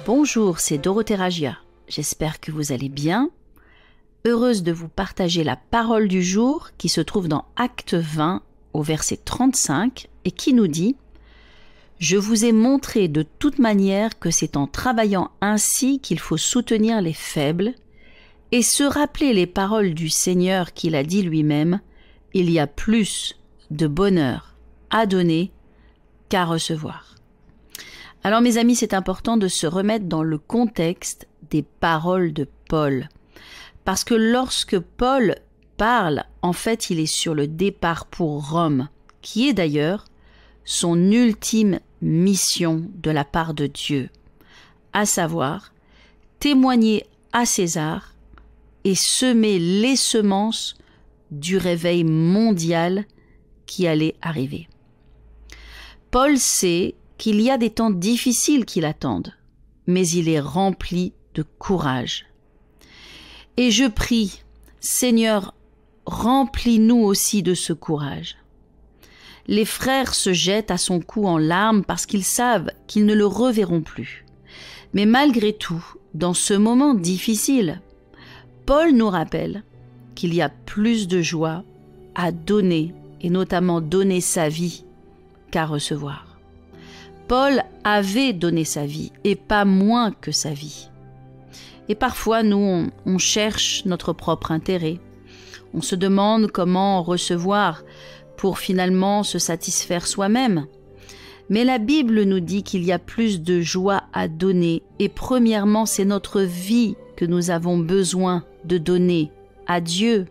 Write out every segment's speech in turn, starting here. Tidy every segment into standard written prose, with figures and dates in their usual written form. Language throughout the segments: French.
Bonjour, c'est Dorothée Ragia. J'espère que vous allez bien. Heureuse de vous partager la parole du jour qui se trouve dans Acte 20 au verset 35 et qui nous dit « Je vous ai montré de toute manière que c'est en travaillant ainsi qu'il faut soutenir les faibles et se rappeler les paroles du Seigneur qu'il a dit lui-même, il y a plus de bonheur à donner qu'à recevoir. » Alors mes amis, c'est important de se remettre dans le contexte des paroles de Paul. Parce que lorsque Paul parle, en fait, il est sur le départ pour Rome, qui est d'ailleurs son ultime mission de la part de Dieu, à savoir témoigner à César et semer les semences du réveil mondial qui allait arriver. Paul sait qu'il y a des temps difficiles qui l'attendent, mais il est rempli de courage. Et je prie, Seigneur, remplis-nous aussi de ce courage. Les frères se jettent à son cou en larmes parce qu'ils savent qu'ils ne le reverront plus. Mais malgré tout, dans ce moment difficile, Paul nous rappelle qu'il y a plus de joie à donner, et notamment donner sa vie, qu'à recevoir. Paul avait donné sa vie, et pas moins que sa vie. Et parfois, nous, on cherche notre propre intérêt. On se demande comment recevoir pour finalement se satisfaire soi-même. Mais la Bible nous dit qu'il y a plus de joie à donner. Et premièrement, c'est notre vie que nous avons besoin de donner à Dieu.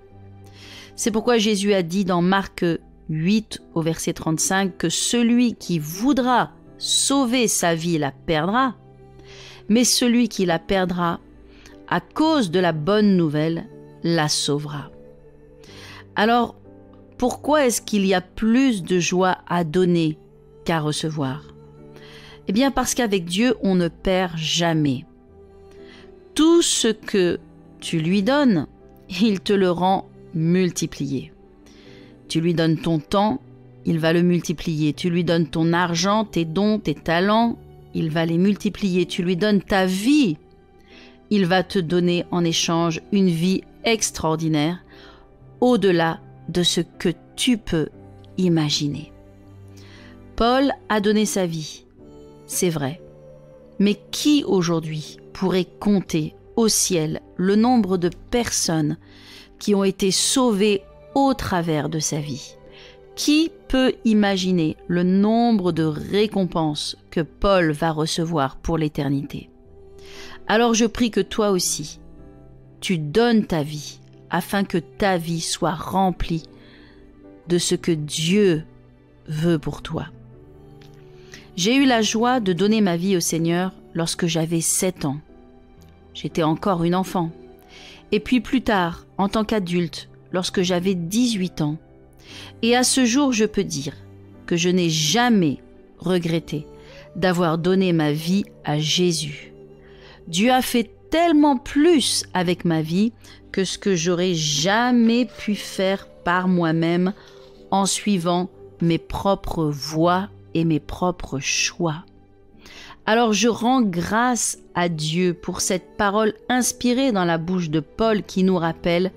C'est pourquoi Jésus a dit dans Marc 8 au verset 35 que celui qui voudra sauver sa vie la perdra, mais celui qui la perdra à cause de la bonne nouvelle la sauvera. Alors, pourquoi est-ce qu'il y a plus de joie à donner qu'à recevoir? Eh bien parce qu'avec Dieu, on ne perd jamais. Tout ce que tu lui donnes, il te le rend multiplié. Tu lui donnes ton temps, il va le multiplier. Tu lui donnes ton argent, tes dons, tes talents, il va les multiplier. Tu lui donnes ta vie, il va te donner en échange une vie extraordinaire, au-delà de ce que tu peux imaginer. Paul a donné sa vie, c'est vrai. Mais qui aujourd'hui pourrait compter au ciel le nombre de personnes qui ont été sauvées au travers de sa vie? Qui peut imaginer le nombre de récompenses que Paul va recevoir pour l'éternité? Alors je prie que toi aussi, tu donnes ta vie afin que ta vie soit remplie de ce que Dieu veut pour toi. J'ai eu la joie de donner ma vie au Seigneur lorsque j'avais 7 ans. J'étais encore une enfant. Et puis plus tard, en tant qu'adulte, lorsque j'avais 18 ans. Et à ce jour, je peux dire que je n'ai jamais regretté d'avoir donné ma vie à Jésus. Dieu a fait tellement plus avec ma vie que ce que j'aurais jamais pu faire par moi-même en suivant mes propres voies et mes propres choix. Alors je rends grâce à Dieu pour cette parole inspirée dans la bouche de Paul qui nous rappelle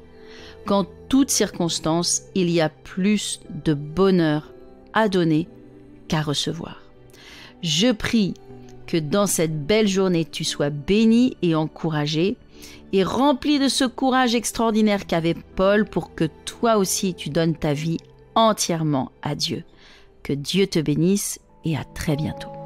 qu'en toutes circonstances, il y a plus de bonheur à donner qu'à recevoir. Je prie que dans cette belle journée, tu sois béni et encouragé et rempli de ce courage extraordinaire qu'avait Paul pour que toi aussi tu donnes ta vie entièrement à Dieu. Que Dieu te bénisse et à très bientôt.